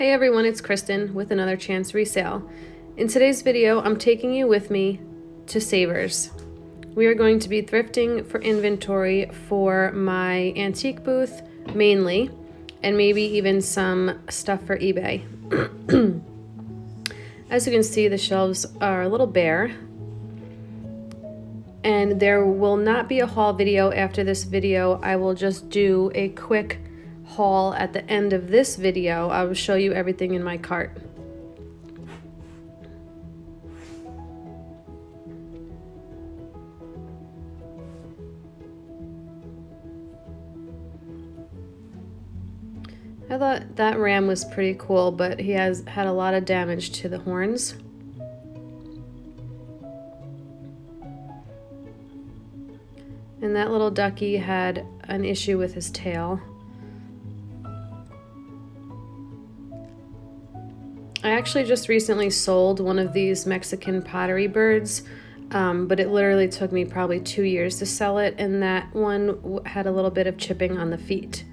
Hey everyone, it's Kristen with another chance resale. In today's video, I'm taking you with me to Savers. We are going to be thrifting for inventory for my antique booth, mainly, and maybe even some stuff for eBay. As you can see, the shelves are a little bare, and there will not be a haul video after this video. I will just do a quick haul at the end of this video. I will show you everything in my cart. I thought that ram was pretty cool, but he has had a lot of damage to the horns. And that little ducky had an issue with his tail. I actually just recently sold one of these Mexican pottery birds, but it literally took me probably 2 years to sell it, and that one had a little bit of chipping on the feet.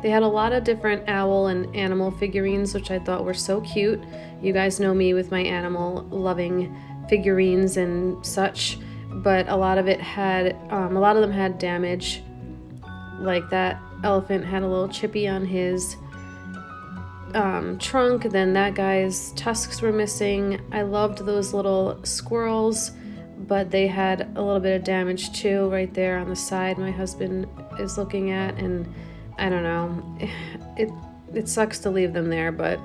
They had a lot of different owl and animal figurines, which I thought were so cute. You guys know me with my animal loving figurines and such, but a lot of them had damage. Like that elephant had a little chippy on his trunk, then that guy's tusks were missing. I loved those little squirrels, but they had a little bit of damage too right there on the side my husband is looking at, and I don't know, it sucks to leave them there, but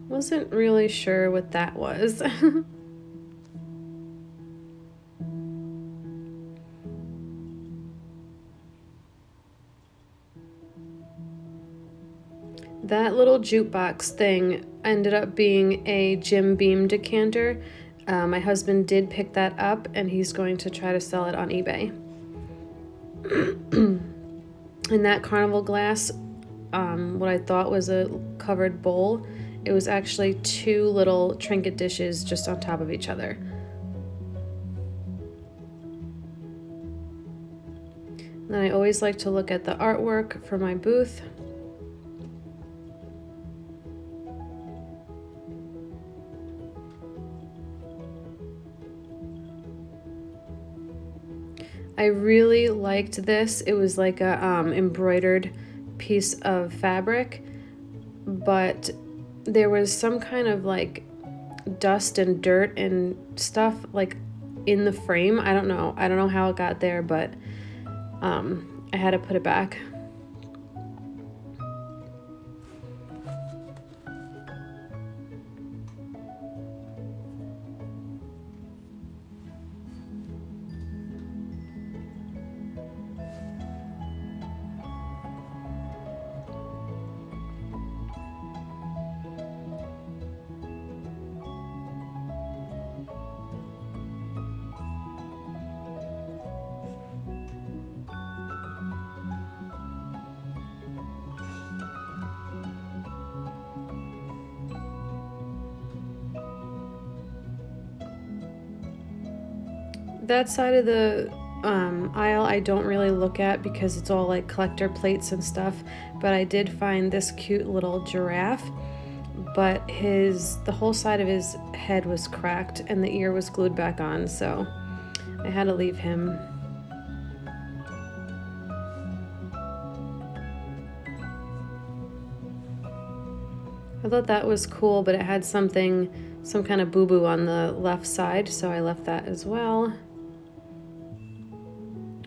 wasn't really sure what that was. That little jukebox thing ended up being a Jim Beam decanter. My husband did pick that up, and he's going to try to sell it on eBay. And that carnival glass, what I thought was a covered bowl, it was actually two little trinket dishes just on top of each other. And then I always like to look at the artwork for my booth. I really liked this. It was like a embroidered piece of fabric, but there was some kind of like dust and dirt and stuff like in the frame. I don't know how it got there, but I had to put it back. That side of the aisle I don't really look at because it's all like collector plates and stuff, but I did find this cute little giraffe, but the whole side of his head was cracked and the ear was glued back on, so I had to leave him. I thought that was cool, but it had some kind of boo-boo on the left side, so I left that as well.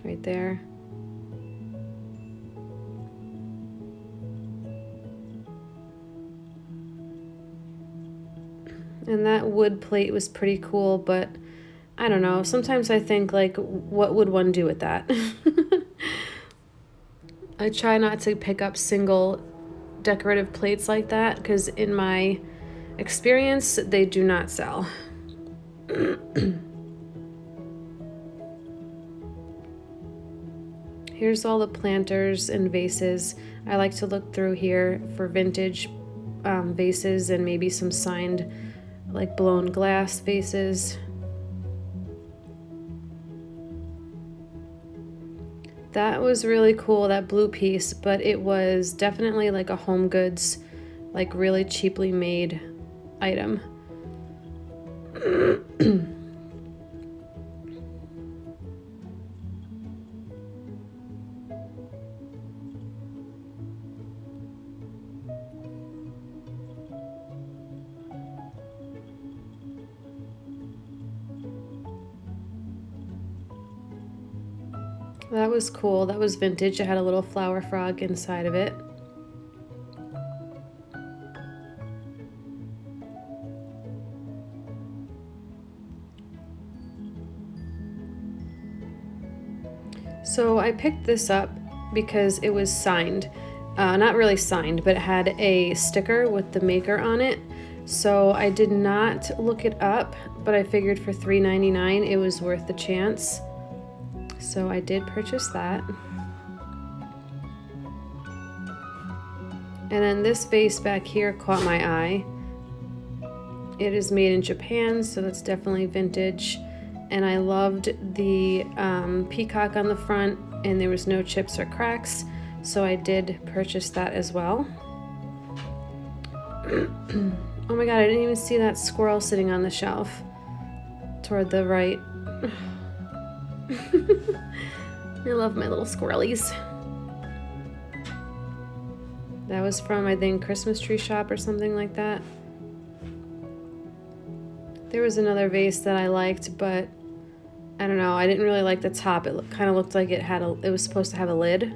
Right there. And that wood plate was pretty cool, but I don't know. Sometimes I think, like, what would one do with that? I try not to pick up single decorative plates like that because in my experience, they do not sell. Here's all the planters and vases. I like to look through here for vintage vases and maybe some signed, like blown glass vases. That was really cool, that blue piece, but it was definitely like a home goods, like really cheaply made item. That was cool. That was vintage. It had a little flower frog inside of it. So I picked this up because it was signed. Not really signed, but it had a sticker with the maker on it. So I did not look it up, but I figured for $3.99 it was worth the chance. So I did purchase that. And then this vase back here caught my eye. It is made in Japan, so that's definitely vintage. And I loved the peacock on the front, and there was no chips or cracks, so I did purchase that as well. Oh my god, I didn't even see that squirrel sitting on the shelf toward the right. I love my little squirrelies. That was from, I think, Christmas tree shop or something like that. There was another vase that I liked, but I don't know. I didn't really like the top. It kind of looked like it was supposed to have a lid.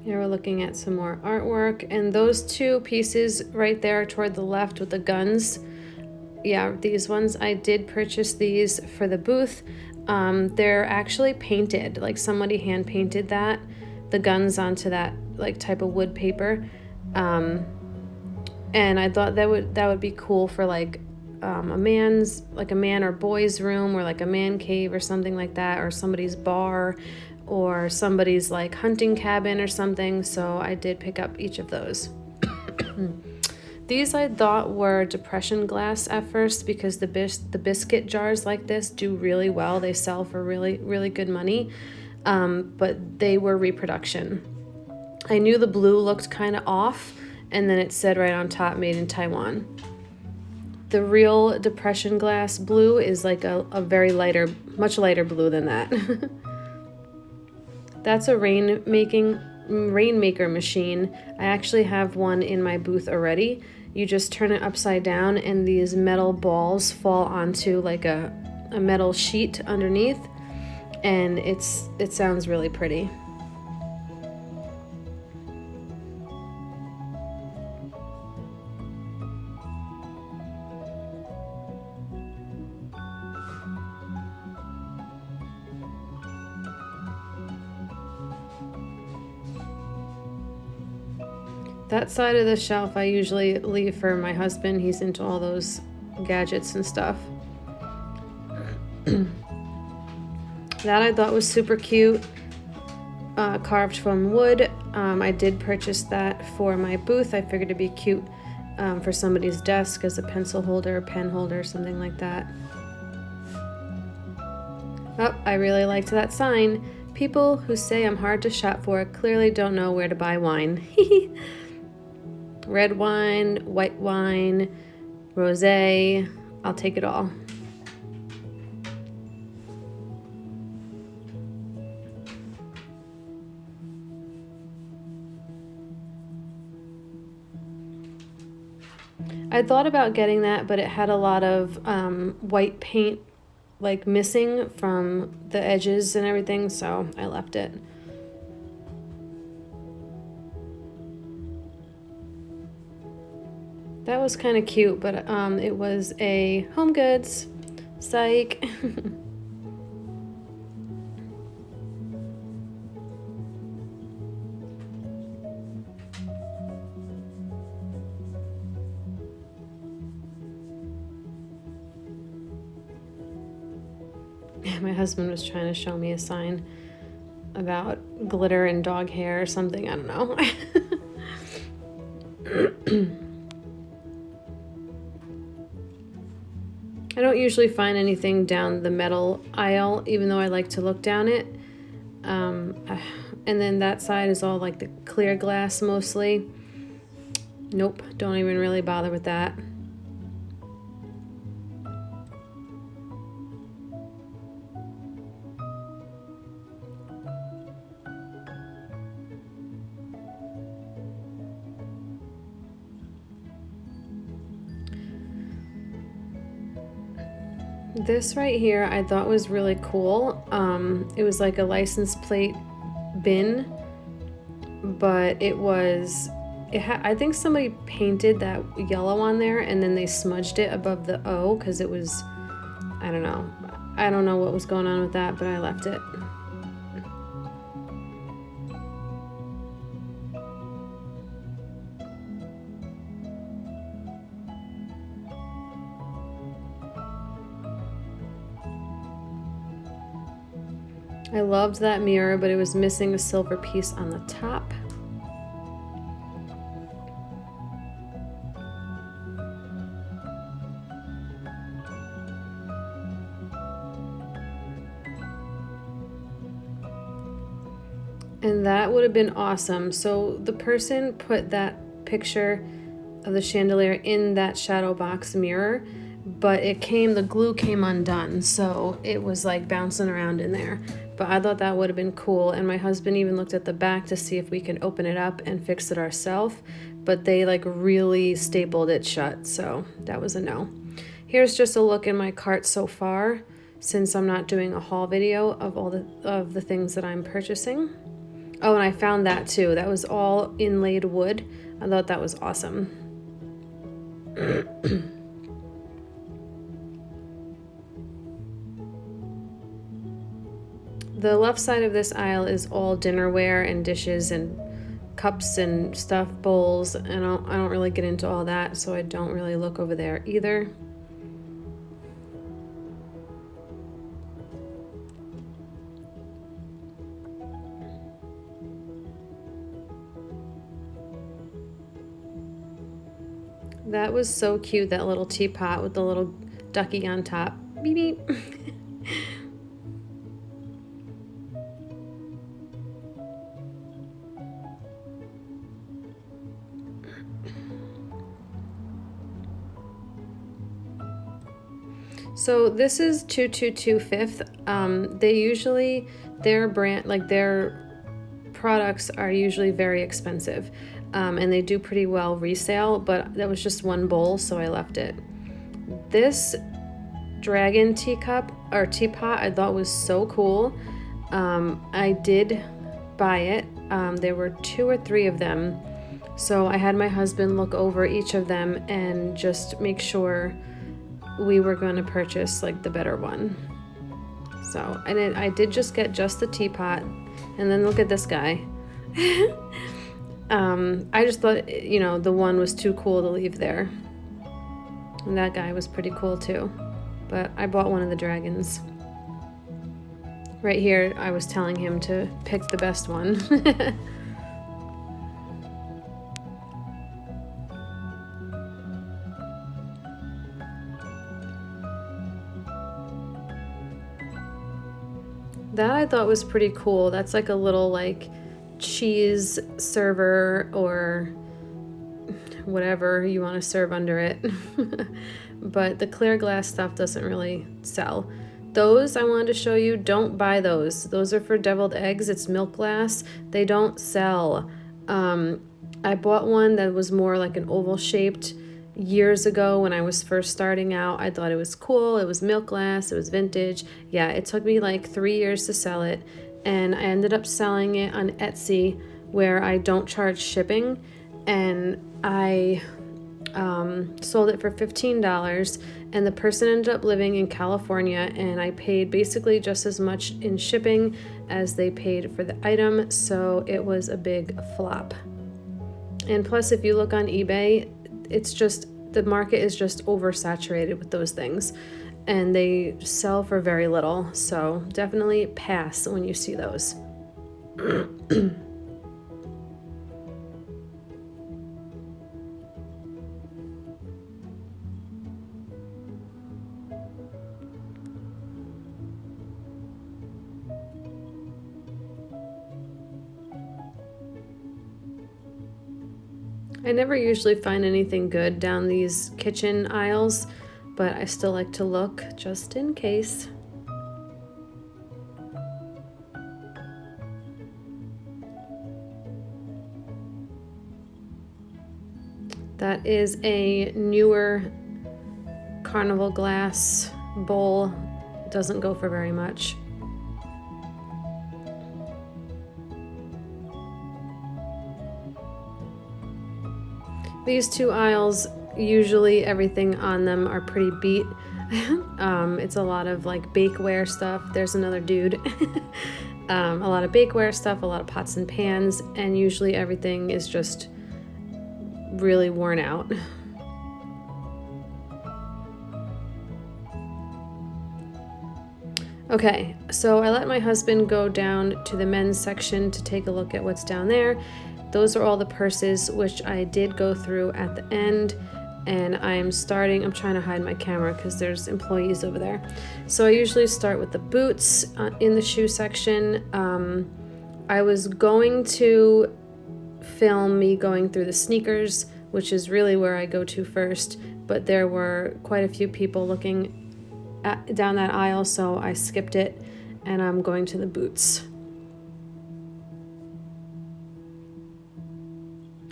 Here we're looking at some more artwork, and those two pieces right there toward the left with the guns, yeah, these ones, I did purchase these for the booth. They're actually painted, like somebody hand painted the guns onto that like type of wood paper, and I thought that would be cool for like a man or boy's room, or like a man cave or something like that, or somebody's bar, or somebody's like hunting cabin or something. So I did pick up each of those. These I thought were depression glass at first because the biscuit jars like this do really well. They sell for really, really good money, but they were reproduction. I knew the blue looked kind of off, and then it said right on top, made in Taiwan. The real depression glass blue is like a very lighter, much lighter blue than that. That's a Rainmaker machine. I actually have one in my booth already. You just turn it upside down and these metal balls fall onto like a metal sheet underneath, and it sounds really pretty. That side of the shelf I usually leave for my husband. He's into all those gadgets and stuff. That I thought was super cute. Carved from wood. I did purchase that for my booth. I figured it'd be cute for somebody's desk as a pencil holder, pen holder, something like that. Oh, I really liked that sign. People who say I'm hard to shop for clearly don't know where to buy wine. Red wine, white wine, rosé, I'll take it all. I thought about getting that, but it had a lot of white paint like missing from the edges and everything, so I left it. That was kind of cute, but it was a Home Goods. Psych. My husband was trying to show me a sign about glitter and dog hair or something. I don't know. I don't usually find anything down the metal aisle, even though I like to look down it. And then that side is all like the clear glass mostly. Nope, don't even really bother with that. This right here I thought was really cool. It was like a license plate bin, but I think somebody painted that yellow on there and then they smudged it above the O because it was, I don't know what was going on with that, but I left it. I loved that mirror, but it was missing a silver piece on the top. And that would have been awesome. So the person put that picture of the chandelier in that shadow box mirror, but the glue came undone, so it was like bouncing around in there. But I thought that would have been cool, and my husband even looked at the back to see if we can open it up and fix it ourselves, but they like really stapled it shut, so that was a no. Here's just a look in my cart so far, since I'm not doing a haul video of all the things that I'm purchasing. Oh, and I found that too. That was all inlaid wood. I thought that was awesome. The left side of this aisle is all dinnerware and dishes and cups and stuff, bowls, and I don't really get into all that, so I don't really look over there either. That was so cute, that little teapot with the little ducky on top. Beep beep. So this is 222 Fifth. Their brand, like their products are usually very expensive, and they do pretty well resale, but that was just one bowl, so I left it. This dragon teapot I thought was so cool. I did buy it. There were 2 or 3 of them, so I had my husband look over each of them and just make sure we were going to purchase like the better one. So, and I did just get just the teapot, and then look at this guy. I just thought, the one was too cool to leave there. And that guy was pretty cool too. But I bought one of the dragons. Right here, I was telling him to pick the best one. That I thought was pretty cool. That's like a little like cheese server or whatever you want to serve under it. But the clear glass stuff doesn't really sell. Those I wanted to show you, don't buy those. Those are for deviled eggs. It's milk glass. They don't sell. I bought one that was more like an oval shaped, years ago when I was first starting out. I thought it was cool. It was milk glass. It was vintage. Yeah, it took me like 3 years to sell it. And I ended up selling it on Etsy where I don't charge shipping. And I sold it for $15, and the person ended up living in California, and I paid basically just as much in shipping as they paid for the item, so it was a big flop. And plus, if you look on eBay, it's just, the market is just oversaturated with those things, and they sell for very little, so definitely pass when you see those. I never usually find anything good down these kitchen aisles, but I still like to look just in case. That is a newer carnival glass bowl. Doesn't go for very much. These two aisles, usually everything on them are pretty beat. It's a lot of like bakeware stuff. There's another dude. A lot of bakeware stuff, a lot of pots and pans, and usually everything is just really worn out. Okay, so I let my husband go down to the men's section to take a look at what's down there. Those are all the purses, which I did go through at the end, and I'm trying to hide my camera because there's employees over there. So I usually start with the boots in the shoe section. I was going to film me going through the sneakers, which is really where I go to first, but there were quite a few people looking down that aisle, so I skipped it, and I'm going to the boots.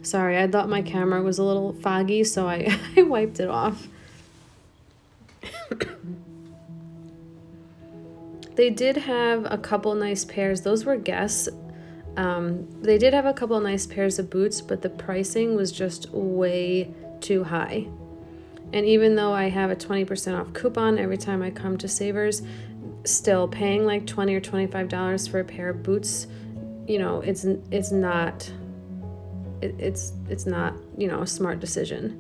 Sorry, I thought my camera was a little foggy, so I wiped it off. They did have a couple nice pairs. Those were Guess. They did have a couple nice pairs of boots, but the pricing was just way too high. And even though I have a 20% off coupon every time I come to Savers, still paying like $20 or $25 for a pair of boots, you know, it's not, you know, a smart decision.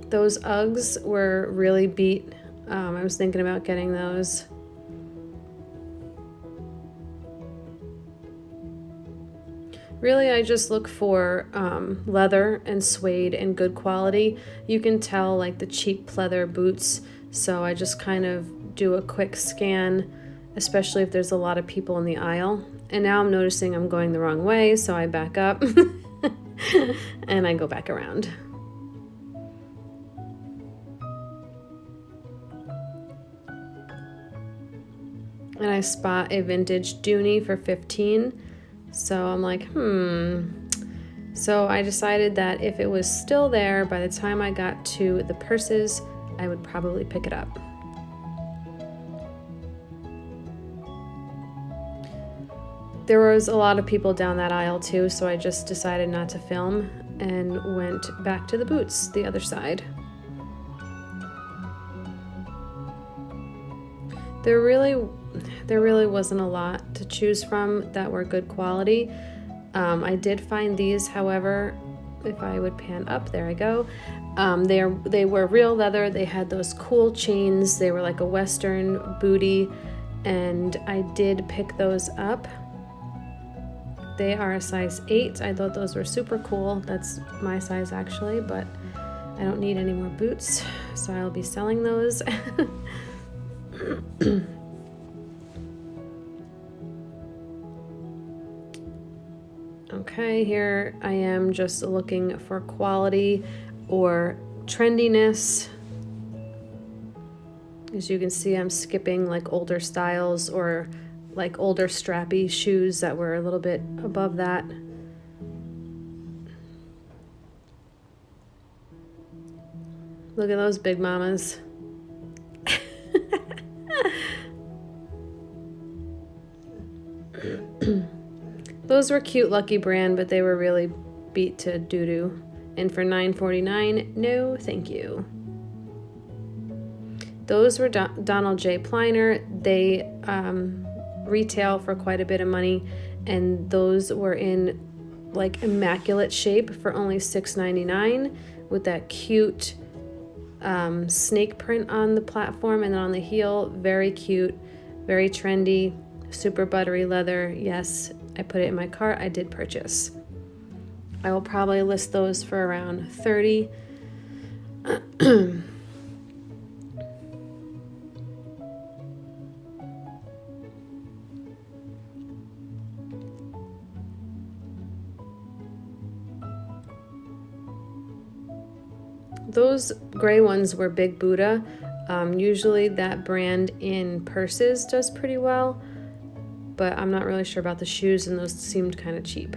Those Uggs were really beat. I was thinking about getting those. Really, I just look for leather and suede and good quality. You can tell like the cheap pleather boots, so I just kind of do a quick scan, especially if there's a lot of people in the aisle. And now I'm noticing I'm going the wrong way, so I back up and I go back around. And I spot a vintage Dooney for $15. So I'm like, So I decided that if it was still there by the time I got to the purses, I would probably pick it up. There was a lot of people down that aisle too, so I just decided not to film and went back to the boots, the other side. There really wasn't a lot to choose from that were good quality. I did find these, however, if I would pan up, there I go. They were real leather. They had those cool chains. They were like a Western booty, and I did pick those up. They are a size 8. I thought those were super cool. That's my size actually, but I don't need any more boots, so I'll be selling those. Okay, here I am just looking for quality or trendiness. As you can see, I'm skipping like older styles or like older strappy shoes that were a little bit above that. Look at those big mamas. Those were cute, Lucky Brand, but they were really beat to doo-doo. And for $9.49, no thank you. Those were Donald J. Pliner. They retail for quite a bit of money, and those were in like immaculate shape for only $6.99 with that cute snake print on the platform and then on the heel. Very cute, very trendy, super buttery leather. Yes, I put it in my cart. I did purchase. I will probably list those for around $30. Those gray ones were Big Buddha. Usually that brand in purses does pretty well, but I'm not really sure about the shoes, and those seemed kind of cheap.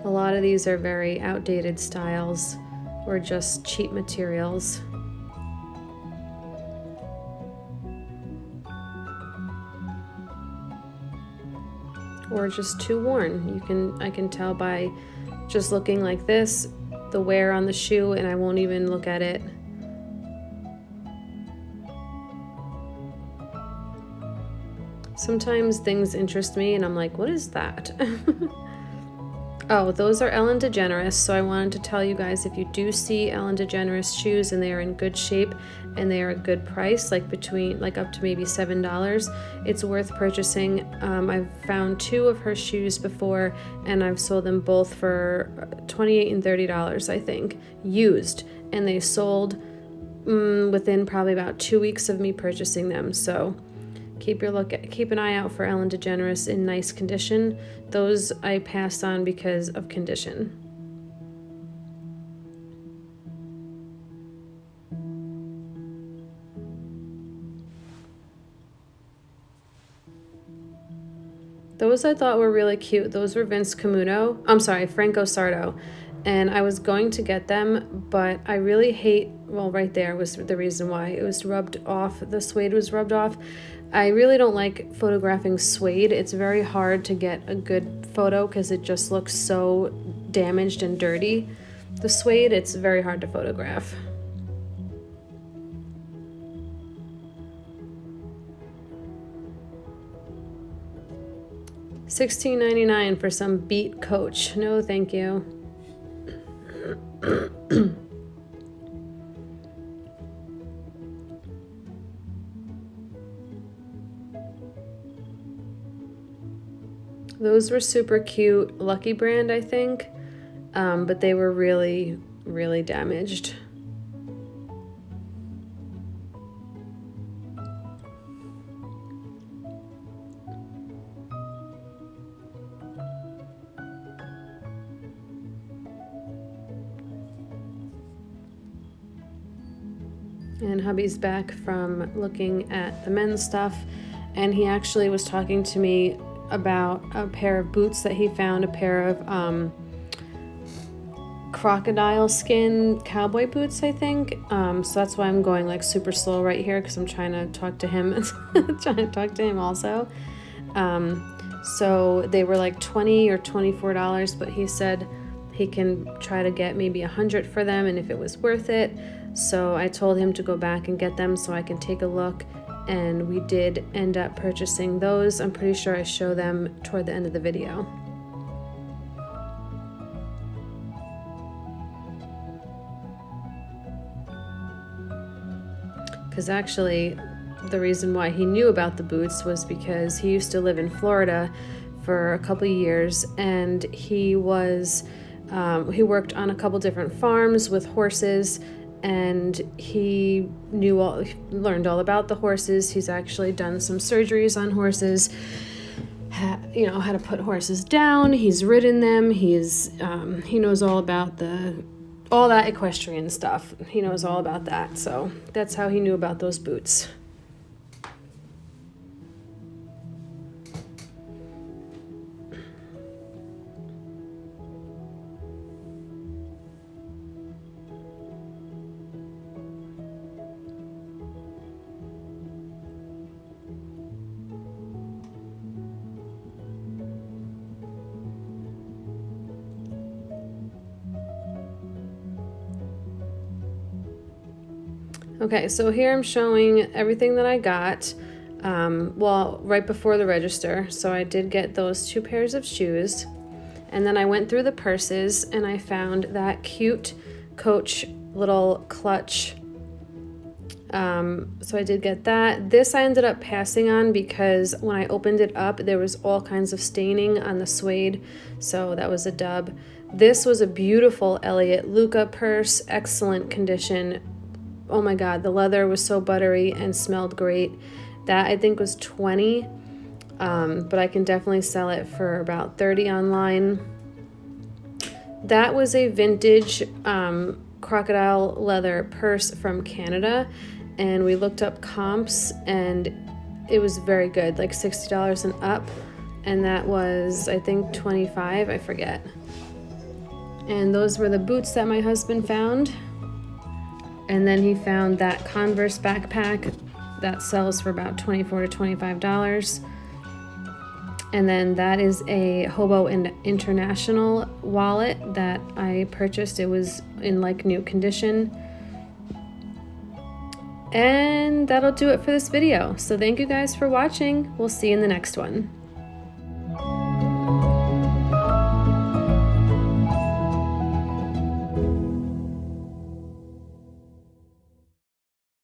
A lot of these are very outdated styles or just cheap materials. Or just too worn. I can tell by just looking like this, the wear on the shoe, and I won't even look at it. Sometimes things interest me and I'm like, what is that? Oh, those are Ellen Degeneres. So I wanted to tell you guys, if you do see Ellen Degeneres shoes and they are in good shape and they are a good price, like up to maybe $7, it's worth purchasing. I've found 2 of her shoes before, and I've sold them both for $28 and $30, I think, used, and they sold within probably about 2 weeks of me purchasing them. So keep an eye out for Ellen Degeneres in nice condition. Those I passed on because of condition. Those I thought were really cute. Those were Franco Sardo. And I was going to get them, but I really hate, well, right there was the reason why. It was rubbed off, the suede was rubbed off. I really don't like photographing suede. It's very hard to get a good photo because it just looks so damaged and dirty. The suede, it's very hard to photograph. $16.99 for some beat Coach. No, thank you. Those were super cute, Lucky Brand, I think, but they were really, really damaged. And hubby's back from looking at the men's stuff, and he actually was talking to me about a pair of boots that he found, a pair of crocodile skin cowboy boots, I think. So that's why I'm going like super slow right here, because I'm trying to talk to him also. So they were like $20 or $24, but he said he can try to get maybe $100 for them, and if it was worth it. So I told him to go back and get them so I can take a look, and we did end up purchasing those. I'm pretty sure I show them toward the end of the video. Because actually, the reason why he knew about the boots was because he used to live in Florida for a couple of years, and he worked on a couple different farms with horses, and he learned all about the horses. He's actually done some surgeries on horses, how to put horses down. He's ridden them. He knows all about all that equestrian stuff. He knows all about that. So that's how he knew about those boots. Okay, so here I'm showing everything that I got, well, right before the register. So I did get those 2 pairs of shoes. And then I went through the purses and I found that cute Coach little clutch. So I did get that. This I ended up passing on because when I opened it up, there was all kinds of staining on the suede. So that was a dub. This was a beautiful Elliott Luca purse, excellent condition. Oh my God, the leather was so buttery and smelled great. That I think was $20, but I can definitely sell it for about $30 online. That was a vintage crocodile leather purse from Canada, and we looked up comps and it was very good, like $60 and up, and that was I think $25, I forget. And those were the boots that my husband found. And then he found that Converse backpack that sells for about $24 to $25. And then that is a Hobo International wallet that I purchased. It was in like new condition. And that'll do it for this video. So thank you guys for watching. We'll see you in the next one.